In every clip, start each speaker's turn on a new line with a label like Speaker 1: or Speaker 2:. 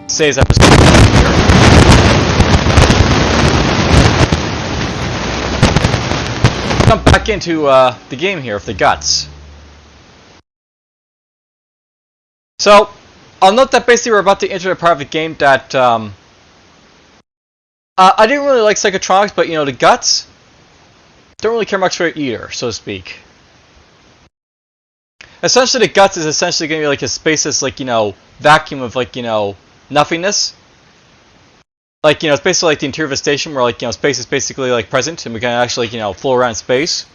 Speaker 1: Saves episode. Jump back into the game here with the G.U.T.S. So, I'll note that basically we're about to enter a part of the game that I didn't really like Psychotronics, but you know the G.U.T.S. don't really care much for it either, so to speak. Essentially, the G.U.T.S is essentially going to be like a spaceless, like, you know, vacuum of, like, you know, nothingness. Like, you know, it's basically like the interior of a station where, like, you know, space is basically, like, present and we can actually, like, you know, float around space.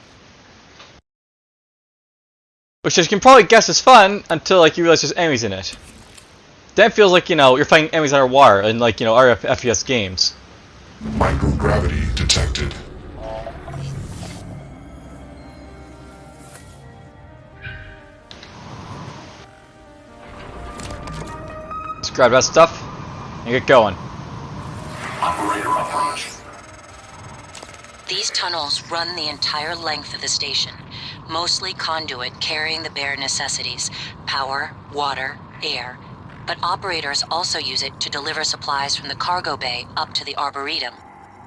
Speaker 1: Which, as you can probably guess, is fun until, like, you realize there's enemies in it. Then it feels like, you know, you're fighting enemies underwater in, like, you know, other FPS games.
Speaker 2: Microgravity detected.
Speaker 1: Let's grab that stuff and get going.
Speaker 2: Operator approach.
Speaker 3: These tunnels run the entire length of the station, mostly conduit carrying the bare necessities, power, water, air, but operators also use it to deliver supplies from the cargo bay up to the Arboretum.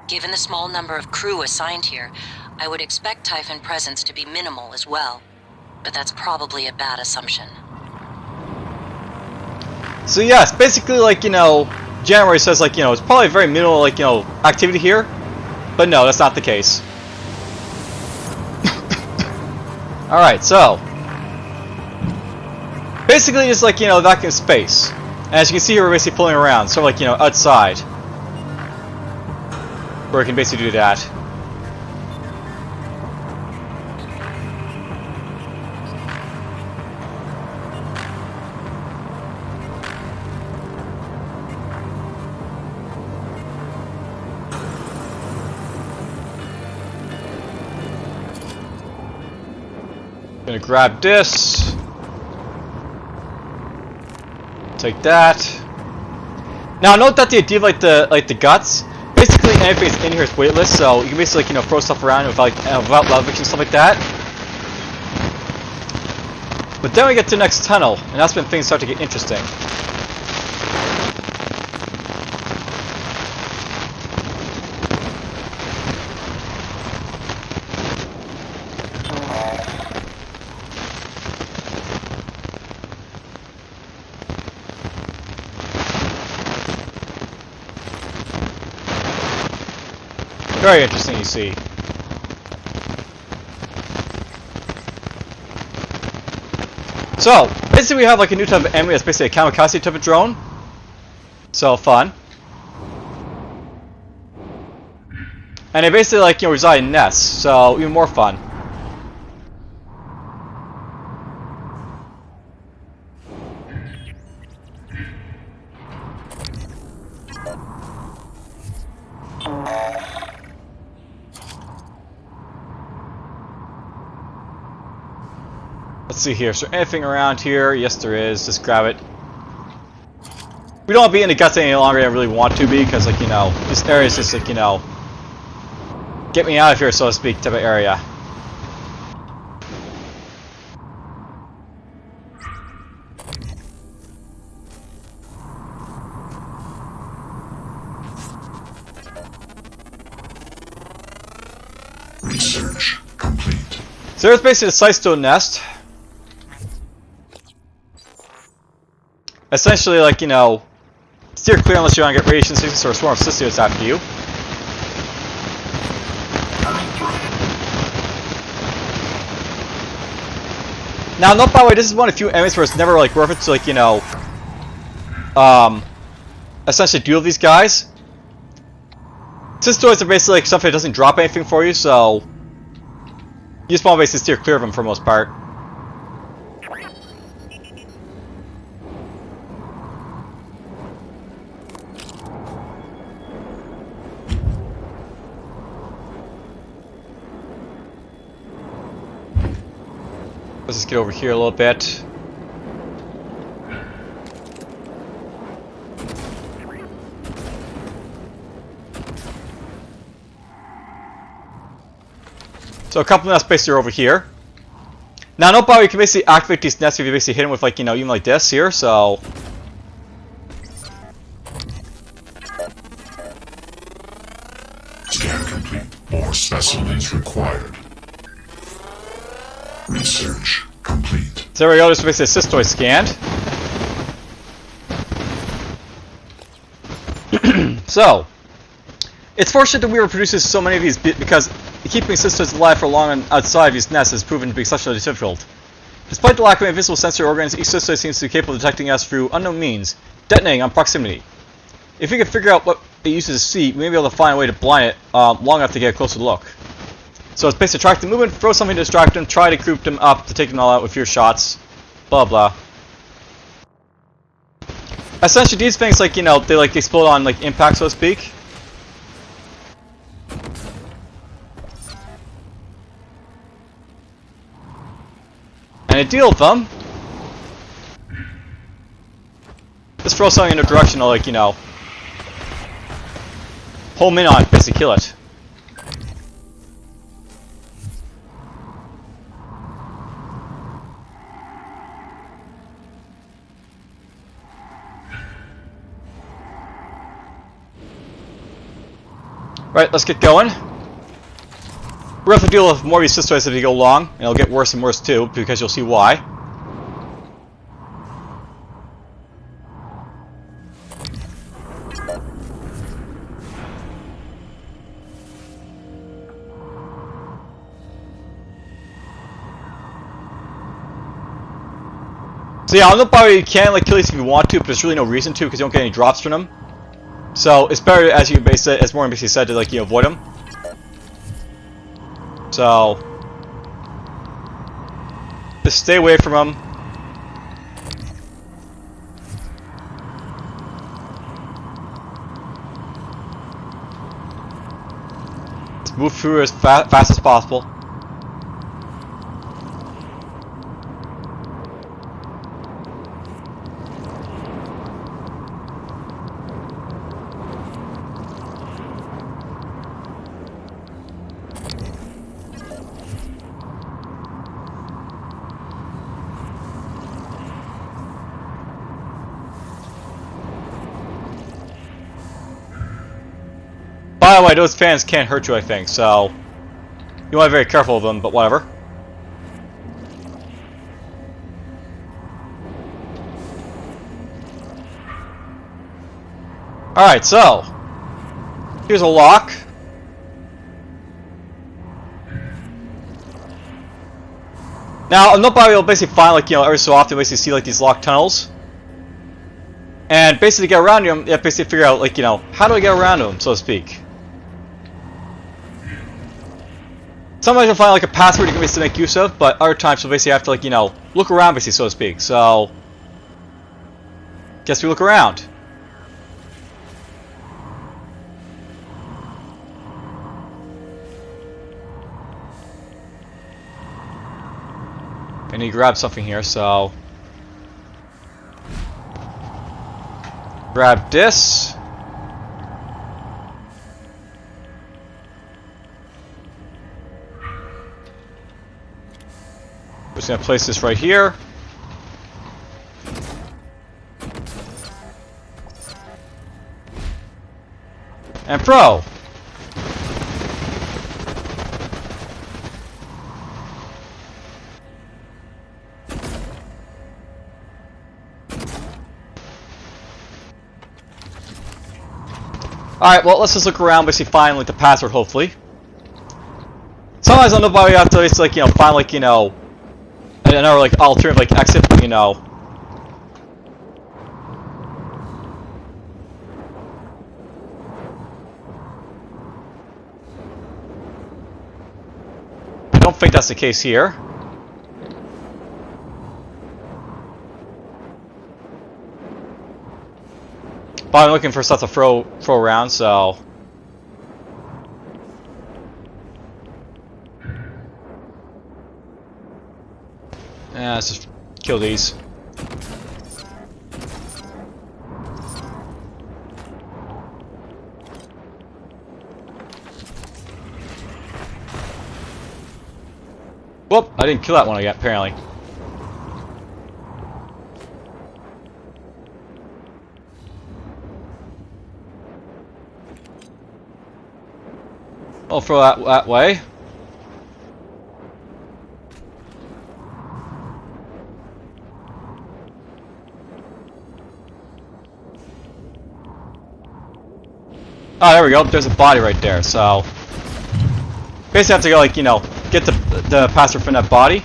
Speaker 3: Given the small number of crew assigned here, I would expect Typhon presence to be minimal as well, but that's probably a bad assumption.
Speaker 1: So yes, basically, like, you know, January says, like, you know, it's probably very minimal, like, you know, activity here. But no, that's not the case. Alright, so. Basically, just like, you know, vacuum space. And as you can see here, we're basically floating around, sort of like, you know, outside. Where we can basically do that. Gonna grab this. Take that. Now note that the idea of like the G.U.T.S, basically anything in here is weightless, so you can basically, like, you know, throw stuff around without leverage and stuff like that. But then we get to the next tunnel, and that's when things start to get interesting. Very interesting, you see. So, basically we have like a new type of enemy that's basically a kamikaze type of drone. So, fun. And they basically, like, you know, reside in nests, so even more fun. Let's see here, is there anything around here? Yes, there is. Just grab it. We don't want to be in the G.U.T.S any longer than I really want to be, because, like, you know, this area is just, like, you know, get me out of here, so to speak, type of area.
Speaker 2: Research complete.
Speaker 1: So there's basically the Sightstone nest. Essentially, like, you know, steer clear unless you want to get radiation sickness or a swarm of cystids after you. Now, note, by the way, this is one of the few enemies where it's never, like, worth it to, like, you know, essentially deal with these guys. Cystoids are basically like something that doesn't drop anything for you, so you just want to basically steer clear of them for the most part. Let's just get over here a little bit. So a couple nests basically are over here. Now, nobody can basically activate these nests if you basically hit them with, like, you know, even like this here, so...
Speaker 2: Scan complete. More specimens required. Research complete.
Speaker 1: So there we go, just basically a cystoid scanned. So, it's fortunate that Weaver produces so many of these because keeping cystoids alive for long outside of these nests has proven to be exceptionally difficult. Despite the lack of invisible sensory organs, each cystoid seems to be capable of detecting us through unknown means, detonating on proximity. If we can figure out what it uses to see, we may be able to find a way to blind it long enough to get a closer look. So it's basically track the movement, throw something to distract them, try to group them up to take them all out with fewer shots, blah blah. Essentially, these things, like, you know, they like explode on like impact, so to speak. And a deal with them. Just throw something in a direction to, like, you know, home in on it, basically kill it. Right, let's get going. We're going to have to deal with more of these cystoids as we go along, and it'll get worse and worse too, because you'll see why. So yeah, I don't know probably you can like kill these if you want to, but there's really no reason to because you don't get any drops from them. So it's better, as you basically, as Morgan basically said, to like, you know, avoid them. So just stay away from them. Let's move through as fast as possible. By the way, those fans can't hurt you, I think, so you want to be very careful of them, but whatever. Alright, so here's a lock. Now, nobody will basically find, like, you know, every so often basically see like these locked tunnels. And basically to get around them, you have to basically figure out, like, you know, how do I get around them, so to speak. Sometimes you'll find like a password you can basically make use of, but other times you'll basically have to, like, you know, look around basically, so to speak. So guess we look around. I need to grab something here, so grab this. We're just gonna place this right here. And throw. Alright, well, let's just look around, basically find, like, the password, hopefully. Sometimes I don't know why we have to, like, you know, find, like, you know, another, like, alternative, like, exit, you know. I don't think that's the case here. But I'm looking for stuff to throw around, so yeah, let's just kill these. Whoop! I didn't kill that one yet, apparently. I'll throw that way. Oh, there we go. There's a body right there. So basically, I have to go, like, you know, get the password from that body.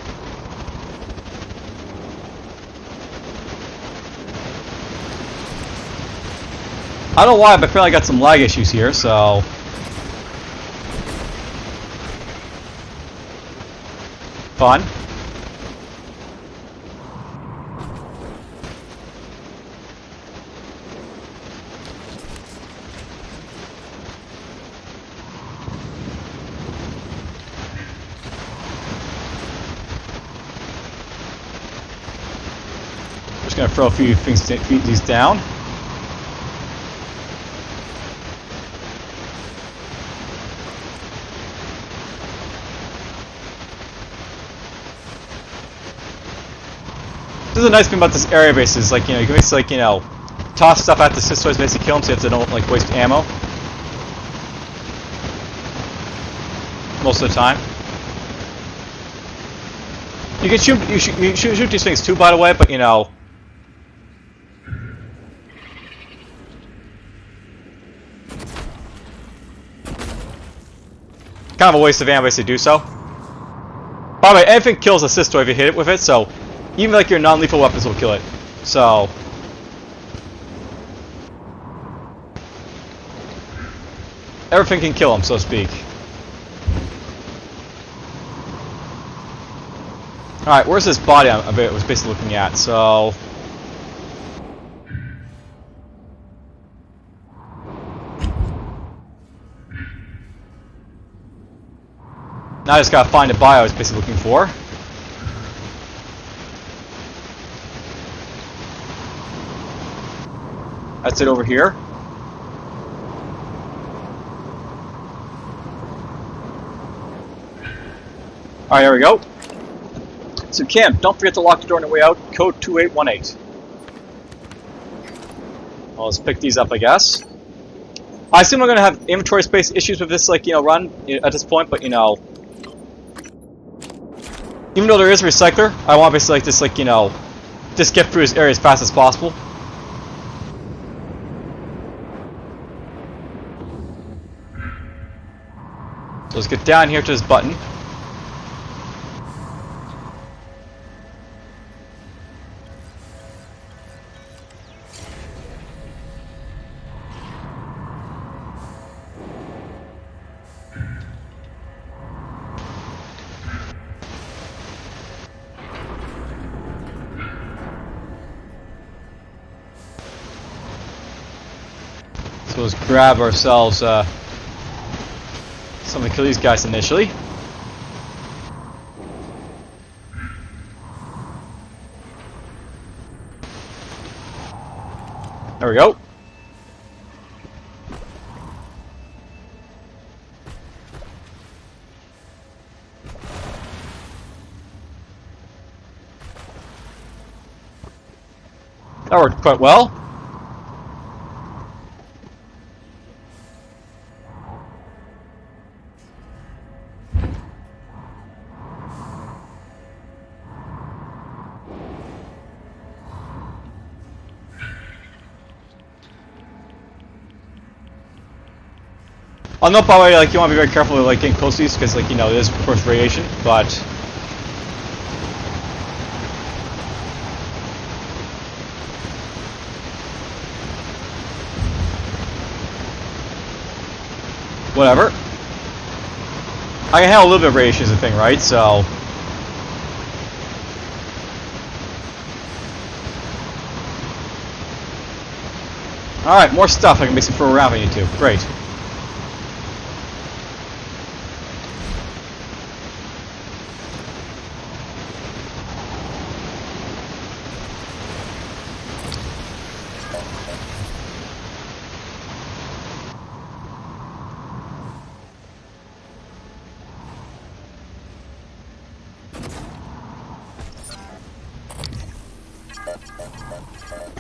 Speaker 1: I don't know why, but apparently I got some lag issues here. So fun. Just gonna throw a few these down. This is a nice thing about this area base is, like, you know, you can basically, like, you know, toss stuff at the Systoids, basically kill them, so you have to don't, like, waste ammo most of the time. You can shoot these things too, by the way, but, you know, kind of a waste of ammo to do so. By the way, anything kills a Systoid if you hit it with it, so even like your non-lethal weapons will kill it. So everything can kill him, so to speak. Alright, where's this body I was basically looking at? So now I just gotta find the body I was basically looking for. That's it over here. Alright, here we go. So Kim, don't forget to lock the door on the way out. Code 2818. Well, let's pick these up, I guess. I assume I'm going to have inventory space issues with this, like, you know, run at this point, but, you know, even though there is a recycler, I want to basically, like, this, like, you know, just get through this area as fast as possible. So let's get down here to this button. So let's grab ourselves something to kill these guys initially. There we go. That worked quite well. I'll note, by the way, like, you want to be very careful with, like, getting close to these, because, like, you know, there's, of course, radiation, but whatever. I can handle a little bit of radiation as a thing, right? So alright, more stuff I can basically throw around if I need to. Great.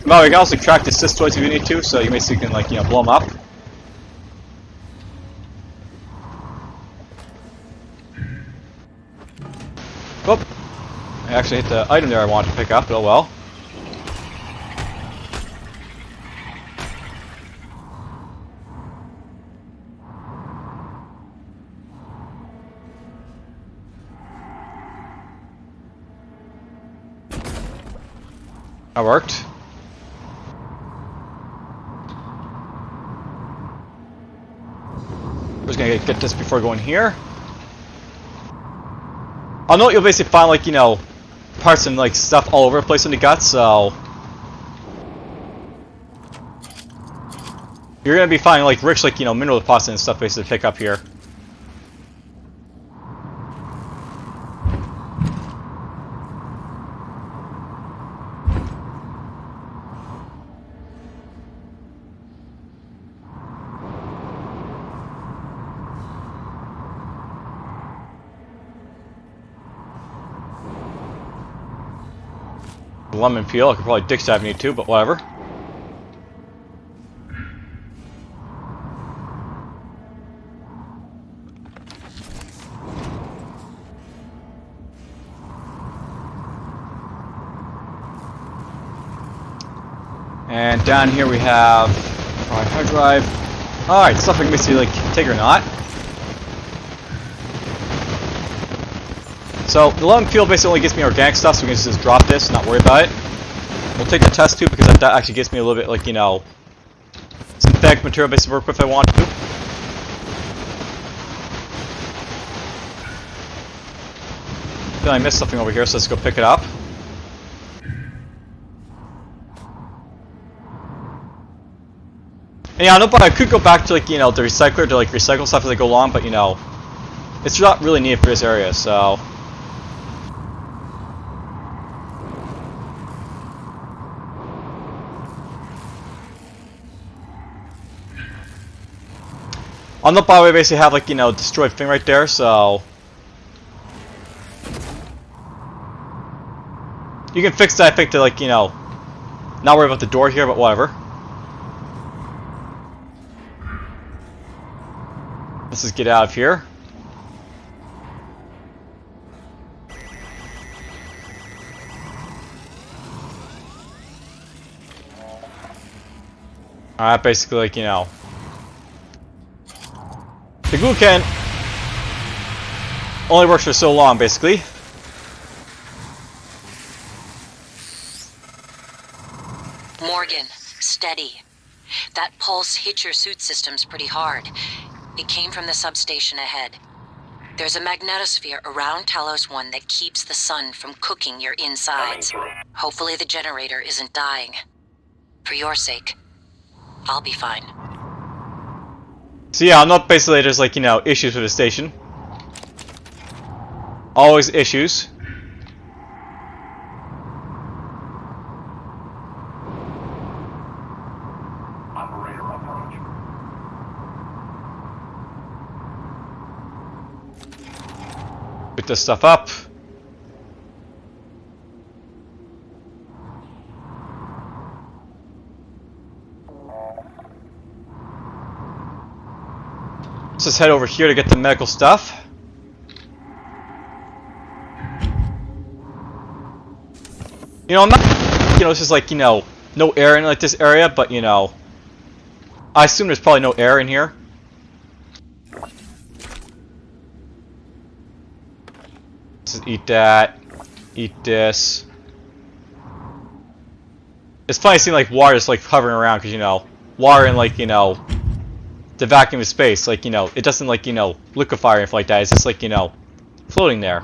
Speaker 1: Well, we can also track the cystoids if you need to, so you basically can, like, you know, blow them up. Whoop! I actually hit the item there I wanted to pick up, but oh well. That worked. We're just gonna get this before going here. I know you'll basically find, like, you know, parts and, like, stuff all over the place in the guts, so you're gonna be finding, like, rich, like, you know, mineral deposits and stuff basically to pick up here. Lemon peel, I could probably dick stab if I need to, but whatever. And down here we have hard drive. Alright, stuff I can basically like take or not. So the lemon peel basically only gives me organic stuff, so we can just drop this, not worry about it. We'll take the test tube because that actually gives me a little bit, like, you know, synthetic material basically to work with if I want to. I feel I missed something over here, so let's go pick it up. And yeah, no, but I could go back to, like, you know, the recycler to like recycle stuff as I go along, but you know, it's not really needed for this area, so. On the bottom, we basically have, like, you know, destroyed thing right there, so you can fix that, I think, to, like, you know, not worry about the door here, but whatever. Let's just get out of here. Alright, basically, like, you know, the glue can only works for so long, basically.
Speaker 3: Morgan, steady. That pulse hit your suit systems pretty hard. It came from the substation ahead. There's a magnetosphere around Talos 1 that keeps the sun from cooking your insides. Hopefully the generator isn't dying. For your sake, I'll be fine.
Speaker 1: So yeah, I'm not basically, there's, like, you know, issues with the station. Always issues.
Speaker 4: Operator approach.
Speaker 1: Pick this stuff up. Let's just head over here to get the medical stuff. You know, I'm not, you know, this is like, you know, no air in, like, this area, but, you know, I assume there's probably no air in here. Let's just eat that. Eat this. It's funny seeing, like, water just, like, hovering around, because, you know, water in, like, you know, the vacuum of space, like, you know, it doesn't, like, you know, liquefy or anything like that. It's just, like, you know, floating there.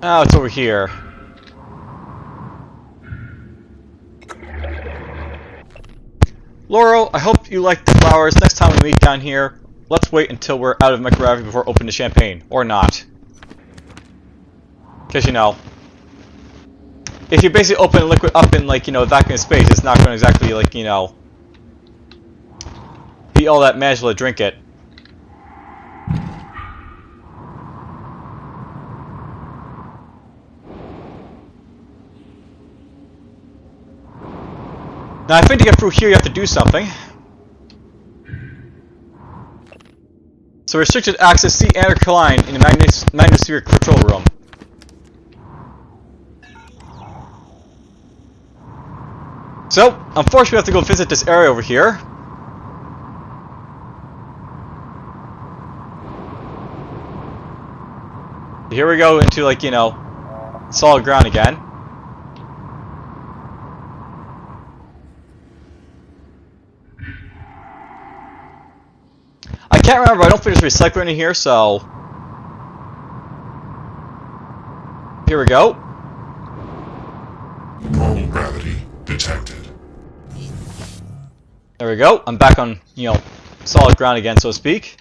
Speaker 1: Oh, it's over here. Laurel, I hope you like the flowers. Next time we meet down here, let's wait until we're out of microgravity before opening the champagne. Or not. Because, you know, if you basically open a liquid up in, like, you know, vacuum of space, it's not going to exactly, like, you know, be all that magical to drink it. Now I think to get through here you have to do something. So restricted access, see Anna Klein in the Magnosphere control room. So, unfortunately we have to go visit this area over here. Here we go into, like, you know, solid ground again. I can't remember, I don't think there's a recycler in here, so... Here we go.
Speaker 2: Normal gravity detected.
Speaker 1: There we go. I'm back on, you know, solid ground again, so to speak.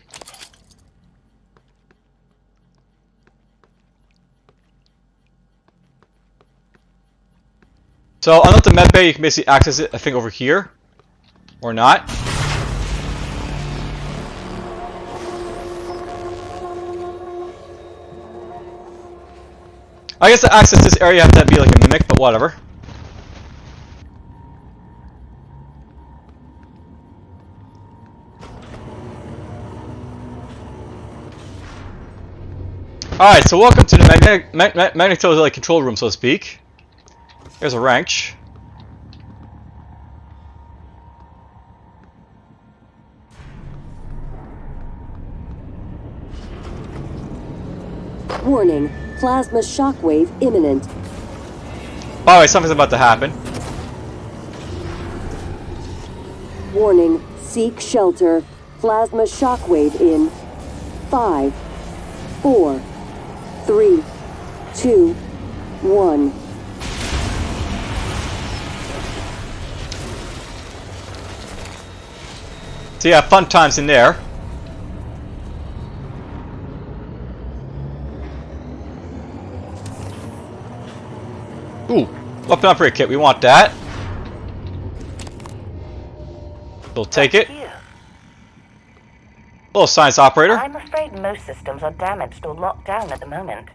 Speaker 1: So, unlike the med bay, you can basically access it, I think, over here. Or not. I guess to access this area you have to be like a mimic, but whatever. Alright, so welcome to the magnetic control room, so to speak. There's a wrench.
Speaker 5: Warning, plasma shockwave imminent.
Speaker 1: By the way, something's about to happen.
Speaker 5: Warning, seek shelter. Plasma shockwave in 5, 4, 3, 2, 1.
Speaker 1: So yeah, fun times in there. Ooh, weapon upgrade kit, we want that. We'll take it. Little science operator.
Speaker 6: I'm afraid most systems are damaged or locked down at the moment.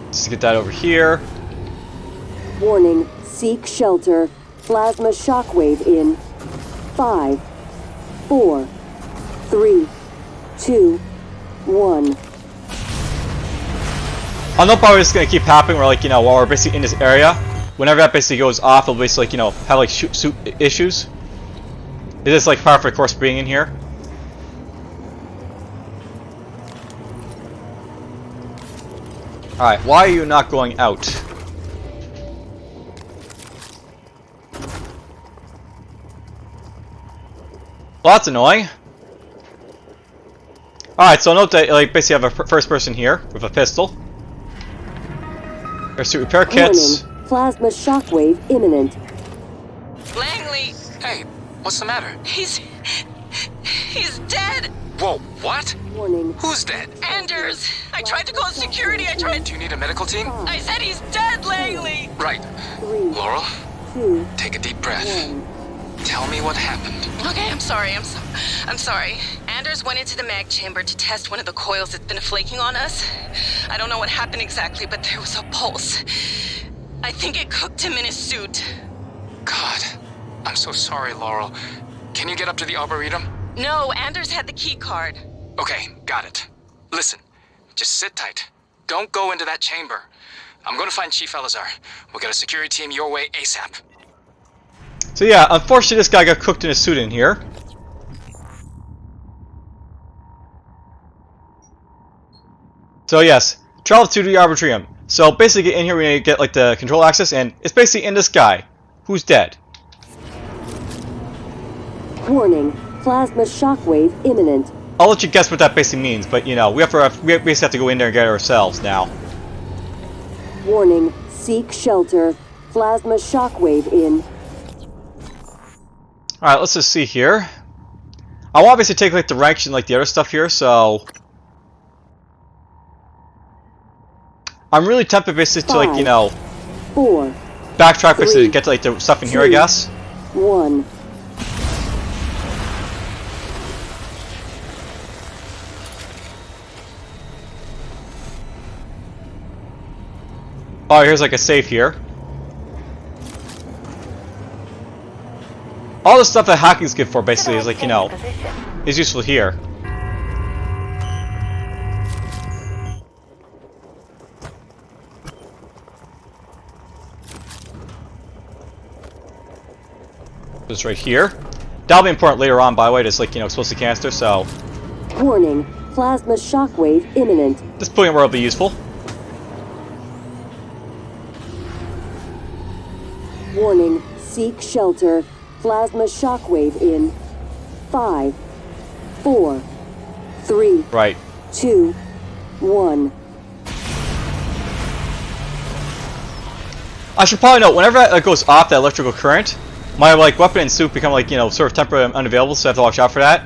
Speaker 1: Let's get that over here.
Speaker 5: Warning, seek shelter. Plasma shockwave in 5, 4, 3, 2, 1.
Speaker 1: I know probably it's gonna keep happening where, like, you know, while we're basically in this area, whenever that basically goes off, it'll basically, like, you know, have like suit issues. It is like part of the course being in here. Alright, why are you not going out? Well, that's annoying. Alright, so note that, like, basically have a first person here with a pistol. There's two repair kits.
Speaker 5: Warning, plasma shockwave imminent.
Speaker 7: Langley!
Speaker 8: Hey, what's the matter?
Speaker 7: He's dead!
Speaker 8: Whoa, what?
Speaker 5: Warning.
Speaker 8: Who's dead?
Speaker 7: Anders! I tried to call security,
Speaker 8: Do you need a medical team?
Speaker 7: I said he's dead, Langley!
Speaker 8: Right.
Speaker 5: 3,
Speaker 8: Laurel,
Speaker 5: 2,
Speaker 8: take a deep breath.
Speaker 5: 1.
Speaker 8: Tell me what happened.
Speaker 7: Okay, I'm sorry, I'm sorry. Anders went into the mag chamber to test one of the coils that's been flaking on us. I don't know what happened exactly, but there was a pulse. I think it cooked him in his suit.
Speaker 8: God, I'm so sorry, Laurel. Can you get up to the Arboretum?
Speaker 7: No, Anders had the key card.
Speaker 8: Okay, got it. Listen, just sit tight. Don't go into that chamber. I'm gonna find Chief Elazar. We'll get a security team your way ASAP.
Speaker 1: So yeah, unfortunately this guy got cooked in his suit in here. So yes, travel to the Arboretum. So basically in here we get like the control access, and it's basically in this guy, who's dead.
Speaker 5: Warning, plasma shockwave imminent.
Speaker 1: I'll let you guess what that basically means, but you know, we basically have to go in there and get it ourselves now.
Speaker 5: Warning, seek shelter. Plasma shockwave in.
Speaker 1: Alright, let's just see here. I want to basically take like the wrench and like the other stuff here, so I'm really tempted basically to, like, you know,
Speaker 5: 4,
Speaker 1: backtrack basically to
Speaker 5: 3,
Speaker 1: get to like the stuff in here, I guess.
Speaker 5: 1.
Speaker 1: Oh, here's like a safe here. All the stuff that hacking's good for, basically, is like, you know, is useful here. Just right here. That'll be important later on, by the way, just like, you know, explosive canister, so...
Speaker 5: Warning, plasma shockwave imminent.
Speaker 1: This point where it'll be useful.
Speaker 5: Warning, seek shelter. Plasma shockwave in 5, 4, 3,
Speaker 1: Right.
Speaker 5: 2, 1.
Speaker 1: I should probably note, whenever that goes off, that electrical current, my like weapon and suit become like, you know, sort of temporarily unavailable, so I have to watch out for that.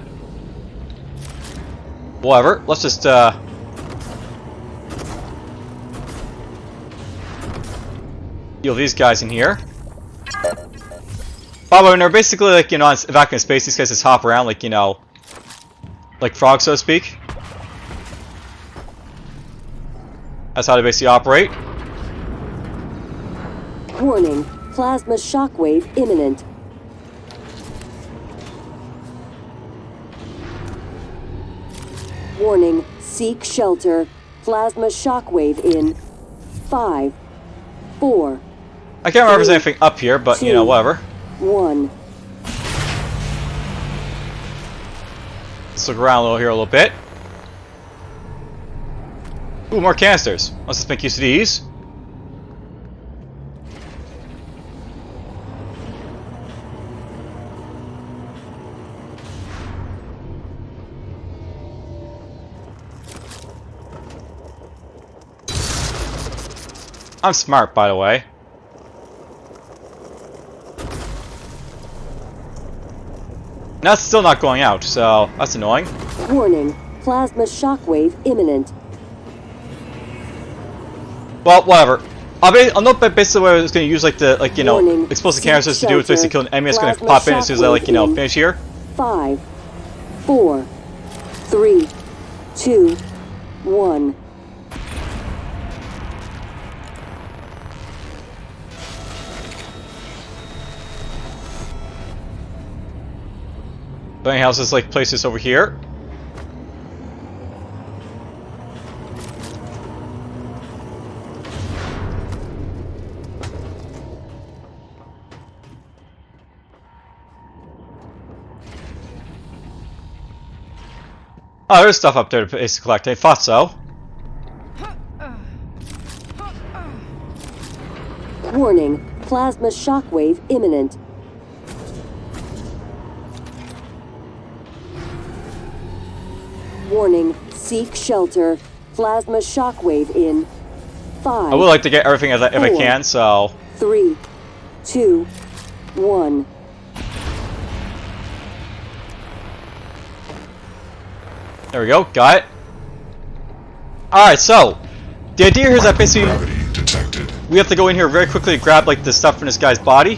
Speaker 1: Whatever, let's just heal these guys in here. By the way, when they're basically like, you know, back in space, these guys just hop around like, you know, like frogs, so to speak. That's how they basically operate.
Speaker 5: Warning, plasma shockwave imminent. Warning, seek shelter. Plasma shockwave in 5, 4,
Speaker 1: I can't remember if there's anything up here, but, you know, whatever.
Speaker 5: 1.
Speaker 1: Let's look around a little here a little bit. Ooh, more canisters. Let's just make use of these. I'm smart, by the way. Now it's still not going out, so that's annoying.
Speaker 5: Warning, plasma shockwave imminent.
Speaker 1: Well, whatever. I'll note basically what I was going to use, like the, like, you know,
Speaker 5: Warning,
Speaker 1: explosive
Speaker 5: seek
Speaker 1: canisters to do. It's basically kill an enemy that's going to pop in as soon as I, like, you know, finish here.
Speaker 5: 5, 4, 3, 2, 1.
Speaker 1: But anyhow, let's just, like, place this over here. Oh, there's stuff up there to basically collect. I thought so.
Speaker 5: Warning, plasma shockwave imminent. Warning, seek shelter. Plasma shockwave in 5.
Speaker 1: I would like to get everything if I can, so...
Speaker 5: 3, 2, 1.
Speaker 1: There we go, got it. Alright, so... The idea here is that basically...
Speaker 2: Gravity detected.
Speaker 1: We have to go in here very quickly and grab, like, the stuff from this guy's body.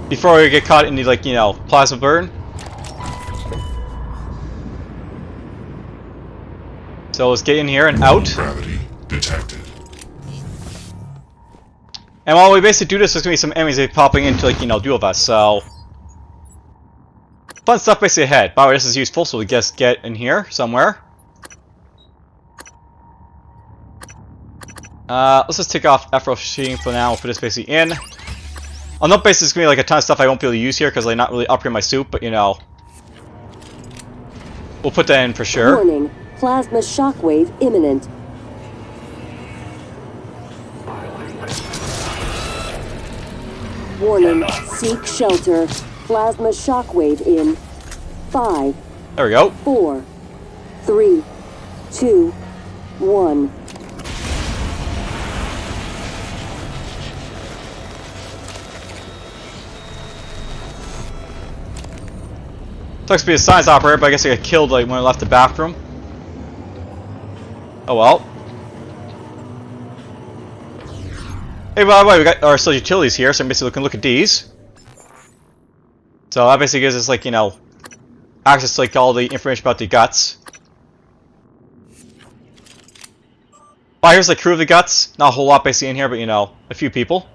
Speaker 1: Before we get caught in the, like, you know, plasma burn. So let's get in here and out.
Speaker 2: Gravity detected.
Speaker 1: And while we basically do this, there's going to be some enemies popping into, like, you know, duel of us, so... Fun stuff basically ahead. By the way, this is useful, so we just get in here somewhere. Let's just take off Afro Sheen for now. We'll put this basically in. On that basis, there's going to be like a ton of stuff I won't be able to use here because I'm not really upgrading my suit, but you know. We'll put that in for sure.
Speaker 5: Warning, plasma shockwave imminent. Warning, seek shelter. Plasma shockwave in 5,
Speaker 1: There we go.
Speaker 5: 4, 3, 2, 1.
Speaker 1: Sucks to be a science operator, but I guess I got killed like when I left the bathroom. Oh well. Hey, by the way, we got our still utilities here, so I'm basically looking look at these. So that basically gives us, like, you know, access to, like, all the information about the G.U.T.S. Alright, here's the crew of the G.U.T.S. Not a whole lot basically in here, but you know, a few people.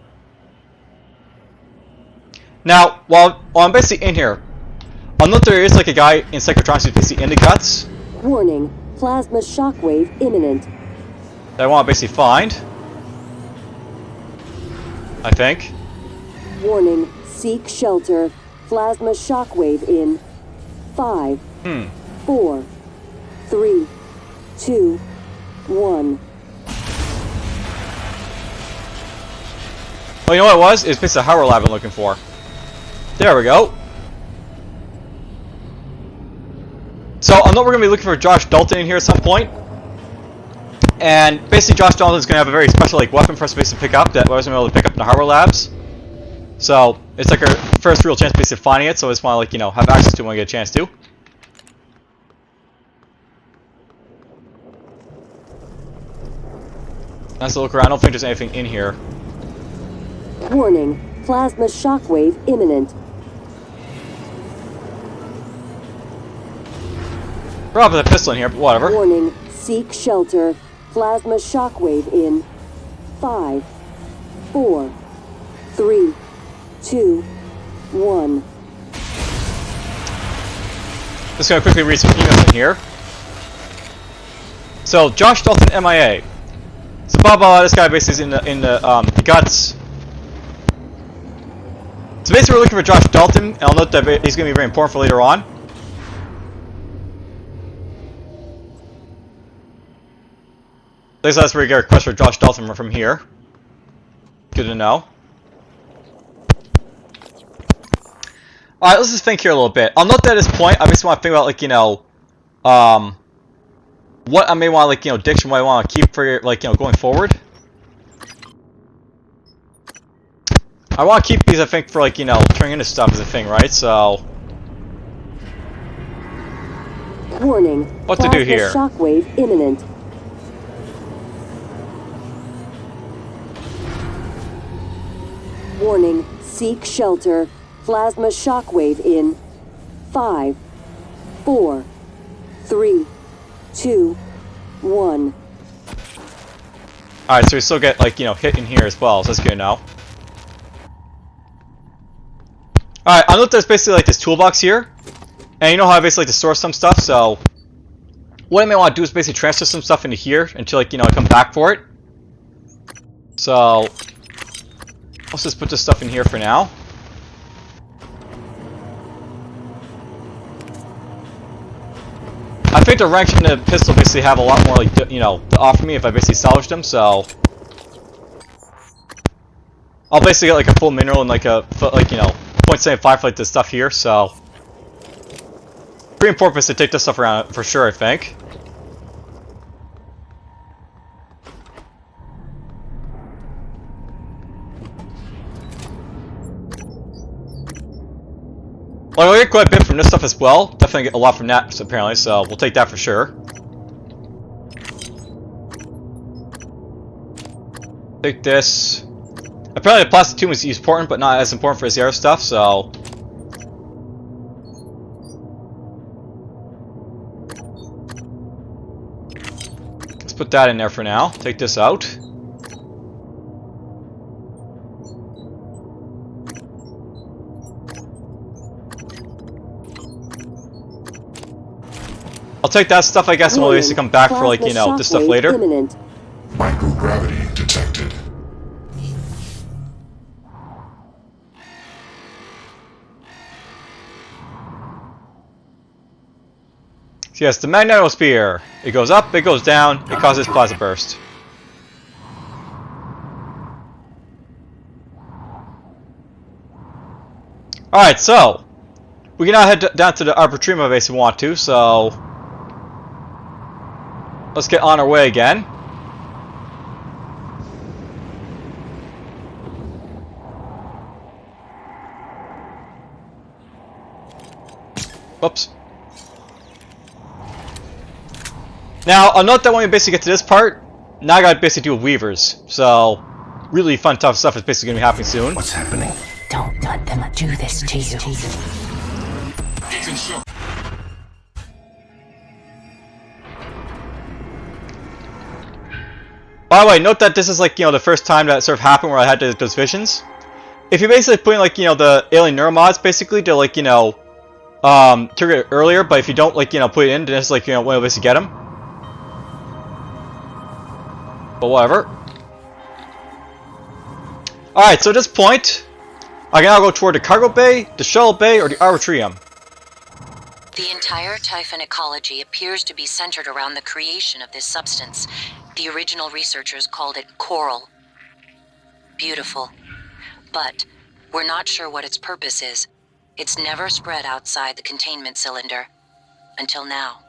Speaker 1: Now, while I'm basically in here, I'll note there is like a guy in Psychotronics who's basically in the G.U.T.S.
Speaker 5: Warning, plasma shockwave imminent.
Speaker 1: That I want to basically find. I think.
Speaker 5: Warning, seek shelter. Plasma shockwave in 5, 4, 3, 2, 1.
Speaker 1: Oh, you know what it was? It was basically a hardware lab I'm looking for. There we go. So I know we're going to be looking for Josh Dalton in here at some point. And basically Josh Dalton is going to have a very special like weapon for us to basically pick up that I wasn't able to pick up in the hardware labs. So it's like our first real chance basically finding it, so I just want to like, you know, have access to it when I get a chance to. Nice to look around. I don't think there's anything in here.
Speaker 5: Warning, plasma shockwave imminent.
Speaker 1: Probably a pistol in here, but whatever.
Speaker 5: Warning, seek shelter. Plasma shockwave in 5, 4, 3, 2, 1.
Speaker 1: Just gonna quickly read some emails in here. So Josh Dalton MIA. So this guy basically is in the G.U.T.S. So basically we're looking for Josh Dalton, and I'll note that he's gonna be very important for later on. At least that's where we get a request for Josh Dalton from here. Good to know. Alright, let's just think here a little bit. I'll note that at this point, I just want to think about, like, you know, what I may want to, like, you know, diction, what I want to keep for, like, you know, going forward. I want to keep these, I think, for, like, you know, turning into stuff is a thing, right? So...
Speaker 5: Warning,
Speaker 1: what to do here?
Speaker 5: Shockwave imminent. Warning, seek shelter. Plasma shockwave in 5, 4, 3, 2, 1.
Speaker 1: Alright, so we still get, like, you know, hit in here as well, so that's good to know. Alright, I know there's basically, like, this toolbox here. And you know how I basically like to store some stuff, so... what I may want to do is basically transfer some stuff into here until, like, you know, I come back for it. So... let's just put this stuff in here for now. I think the wrench and the pistol basically have a lot more, like, you know, to offer me if I basically salvage them, so... I'll basically get, like, a full mineral and, like, a, like, you know, 0.75 for, like, this stuff here, so... pretty important to take this stuff around, for sure, I think. Well, we'll get quite a bit from this stuff as well. Definitely get a lot from that, apparently, so we'll take that for sure. Take this. Apparently the plastic tube is important, but not as important for this other stuff, so... let's put that in there for now. Take this out. I'll take that stuff, I guess, and we'll basically come back for, like, you know, this stuff later.
Speaker 5: Imminent.
Speaker 2: Microgravity detected.
Speaker 1: So yes, the magnetosphere. It goes up, it goes down, it causes plasma burst. Alright, so we can now head down to the Arboretum base if we want to, so let's get on our way again. Whoops. Now, I'll note that when we basically get to this part, now I gotta basically deal with weavers. So, really fun, tough stuff is basically gonna be happening soon.
Speaker 2: What's happening?
Speaker 3: Don't let them do this to you.
Speaker 1: By the way, note that this is like, the first time that sort of happened where I had those visions. If you're basically putting like, the alien neuromods basically to like, trigger it earlier, but if you don't like, put it in, then it's like, one of us to get them. But whatever. Alright, so at this point, I can now go toward the cargo bay, the shuttle bay, or the Arboretum.
Speaker 3: The entire Typhon ecology appears to be centered around the creation of this substance. The original researchers called it coral. Beautiful. But we're not sure what its purpose is. It's never spread outside the containment cylinder. Until now.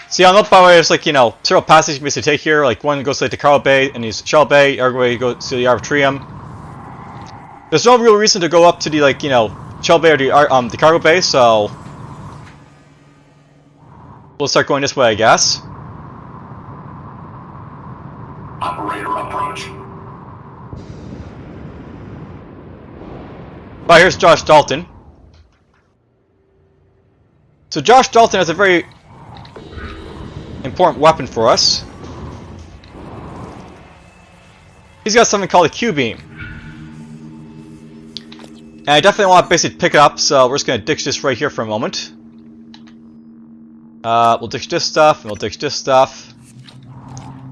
Speaker 1: See, I know, by the way, there's like, several passages you can basically take here. Like, one goes to like, the cargo bay, and the shuttle bay, the other way goes to the Arboretum. There's no real reason to go up to the, like, shuttle bay or the cargo bay, so we'll start going this way, I guess.
Speaker 4: Operator approach.
Speaker 1: Right, here's Josh Dalton. So Josh Dalton has a very important weapon for us. He's got something called a Q-beam. And I definitely want to basically pick it up, so we're just going to ditch this right here for a moment. We'll ditch this stuff, and we'll ditch this stuff.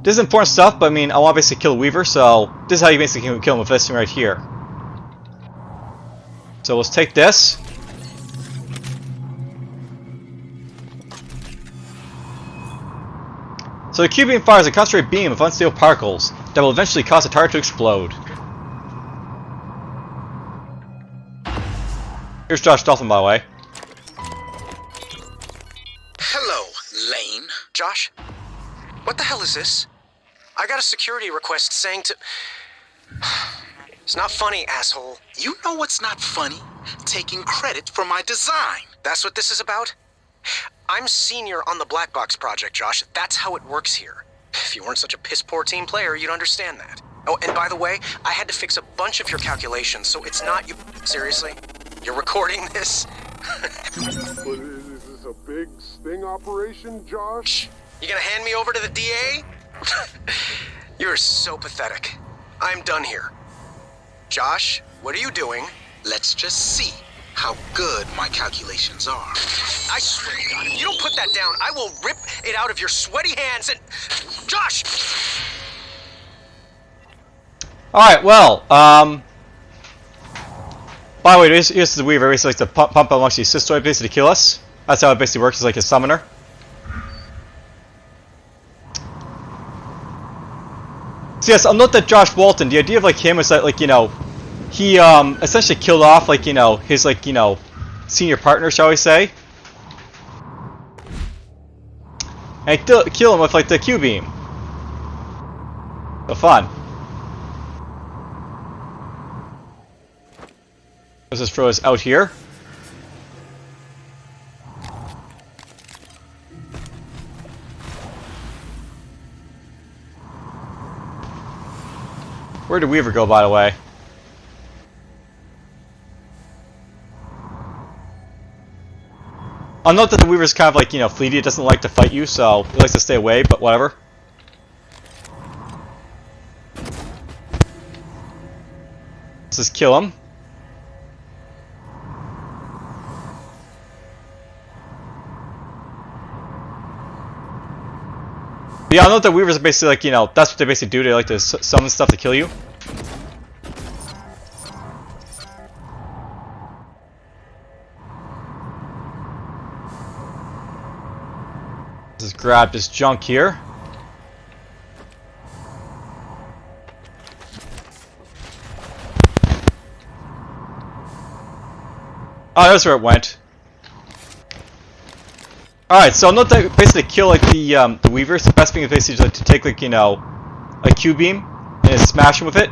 Speaker 1: This is important stuff, but I mean, I want to basically kill Weaver, so this is how you basically can kill him with this thing right here. So let's take this. So the Q-beam fires a concentrated beam of unstable particles that will eventually cause the target to explode. Here's Josh Dalton, by the way.
Speaker 8: Hello, Lane. Josh? What the hell is this? I got a security request saying to... It's not funny, asshole.
Speaker 9: You know what's not funny? Taking credit for my design.
Speaker 8: That's what this is about? I'm senior on the Black Box project, Josh. That's how it works here. If you weren't such a piss-poor team player, you'd understand that. Oh, and by the way, I had to fix a bunch of your calculations, so it's not you... Seriously? You're recording this?
Speaker 10: But is this a big sting operation, Josh?
Speaker 8: You gonna hand me over to the DA? You're so pathetic. I'm done here. Josh, what are you doing?
Speaker 9: Let's just see how good my calculations are.
Speaker 8: I swear to God, if you don't put that down, I will rip it out of your sweaty hands and... Josh!
Speaker 1: Alright, well, by the way, this is the Weaver. He basically likes to pump out amongst these cystoids basically to kill us. That's how it basically works, it's like a summoner. So yes, I'll note that Josh Walton, the idea of like him is that like, he essentially killed off like, his like, senior partner, shall we say. And kill him with like the Q-beam. So fun. Let's just throw this out here. Where did Weaver go, by the way? I'll note that the Weaver's kind of like, fleety. It doesn't like to fight you, so it likes to stay away, but whatever. Let's just kill him. But yeah, I'll note that Weavers are basically like, that's what they basically do. They like to summon stuff to kill you. Let's just grab this junk here. Oh, that's where it went. Alright, so note that basically kill like the Weavers. The best thing is basically like, to take like, a Q-beam and smash him with it.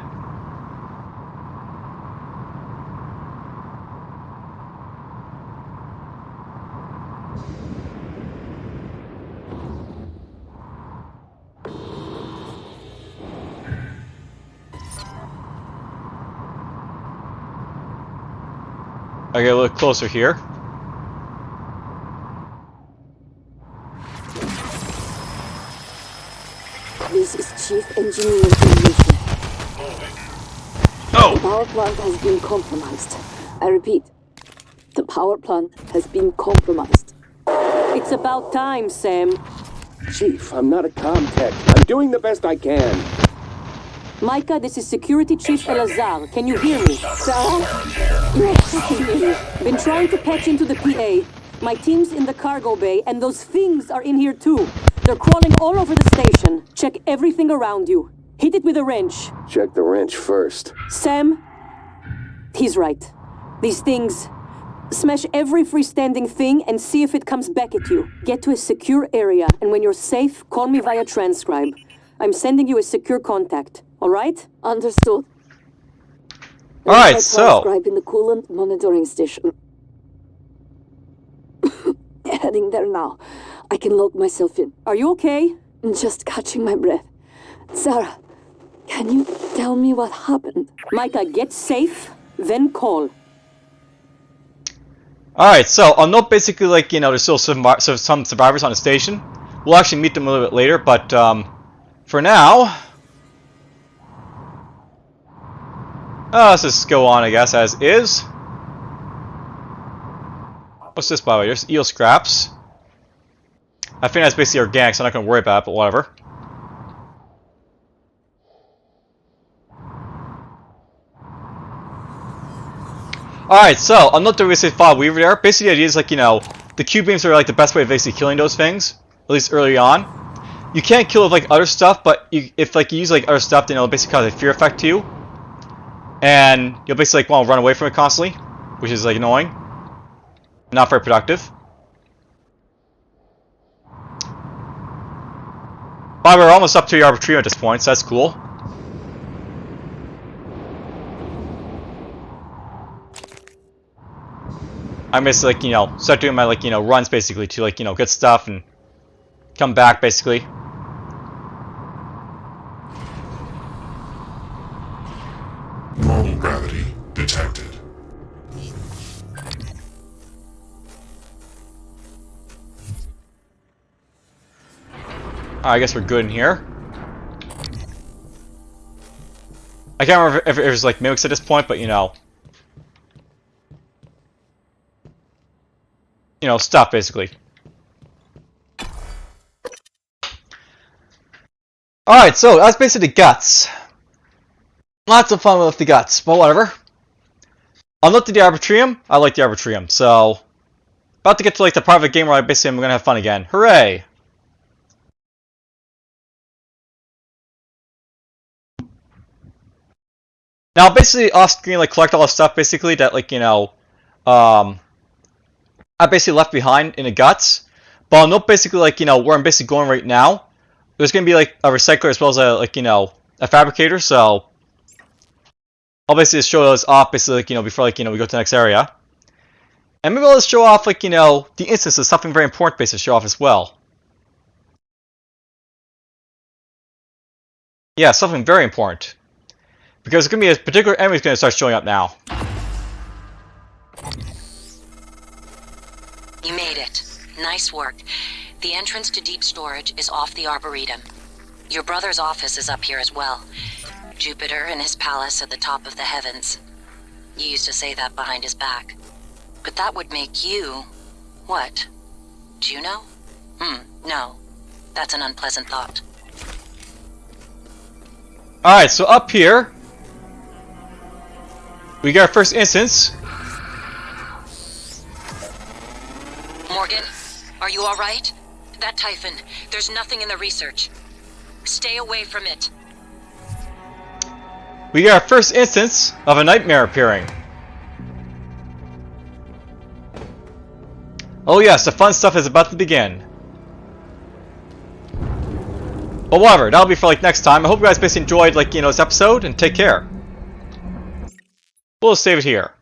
Speaker 1: I get a little closer here.
Speaker 5: Chief Engineer in mission.
Speaker 1: Oh!
Speaker 5: The power plant has been compromised. I repeat, the power plant has been compromised.
Speaker 11: It's about time, Sam.
Speaker 10: Chief, I'm not a comm tech. I'm doing the best I can.
Speaker 11: Micah, this is Security Chief Elazar. Can you hear me?
Speaker 5: Sarah? You're fucking me.
Speaker 11: Been trying to patch into the PA. My team's in the cargo bay, and those things are in here too. They're crawling all over the station. Check everything around you. Hit it with a wrench.
Speaker 10: Check the wrench first.
Speaker 11: Sam, he's right. These things... Smash every freestanding thing and see if it comes back at you. Get to a secure area, and when you're safe, call me via transcribe. I'm sending you a secure contact, alright?
Speaker 5: Understood.
Speaker 1: Alright, so...
Speaker 5: Transcribe in the coolant monitoring station. Heading there now. I can log myself in.
Speaker 11: Are you okay?
Speaker 5: Just catching my breath. Sarah, can you tell me what happened?
Speaker 11: Micah, get safe, then call.
Speaker 1: Alright, so I'll note basically, like, you know, there's still some survivors on the station. We'll actually meet them a little bit later, but, for now... let's just go on, I guess, as is. What's this, by the way? There's eel scraps. I think that's basically organic, so I'm not going to worry about it, but whatever. Alright, so I'll note that we say file weaver there. Basically the idea is, like, you know, the Q-beams are like the best way of basically killing those things, at least early on. You can't kill with like other stuff, but if like you use like other stuff, then it'll basically cause a fear effect to you. And you'll basically like want to run away from it constantly, which is like annoying. Not very productive. But we're almost up to the Arboretum at this point, so that's cool. I'm basically like, you know, start doing my like, you know, runs basically to like, you know, get stuff and come back basically.
Speaker 2: Normal gravity detected.
Speaker 1: I guess we're good in here. I can't remember if it was like mimics at this point, but you know, stuff basically. Alright, so that's basically the guts. Lots of fun with the guts, but whatever. I'll note to the Arboretum. I like the Arboretum, so about to get to like the private game where I basically am gonna have fun again. Hooray! Now basically off screen like collect all the stuff basically that like, you know, I basically left behind in the guts. But I'll note basically like, you know, where I'm basically going right now. There's gonna be like a recycler as well as a like, you know, a fabricator, so I'll basically just show those off basically like, you know, before like, you know, we go to the next area. And maybe I'll just show off like, you know, the instance of something very important basically to show off as well. Yeah, something very important. Because it's going to be a particular enemy is going to start showing up now.
Speaker 3: You made it. Nice work. The entrance to deep storage is off the Arboretum. Your brother's office is up here as well. Jupiter and his palace at the top of the heavens. You used to say that behind his back. But that would make you... what? Juno? No. That's an unpleasant thought.
Speaker 1: Alright, so up here... we got our first instance.
Speaker 3: Morgan, are you alright? That Typhon, there's nothing in the research. Stay away from it.
Speaker 1: We got our first instance of a nightmare appearing. Oh yes, the fun stuff is about to begin. But whatever, that'll be for like next time. I hope you guys basically enjoyed like, you know, this episode, and take care. We'll save it here.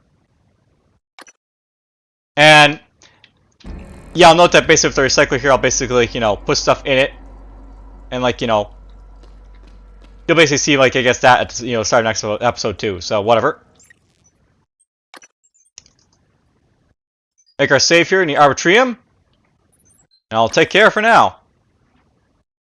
Speaker 1: And yeah, I'll note that basically with the recycler here, I'll basically like, you know, put stuff in it. And like, you know, you'll basically see like, I guess that at, you know, start next episode too. So whatever. Make our save here in the Arboretum. And I'll take care for now.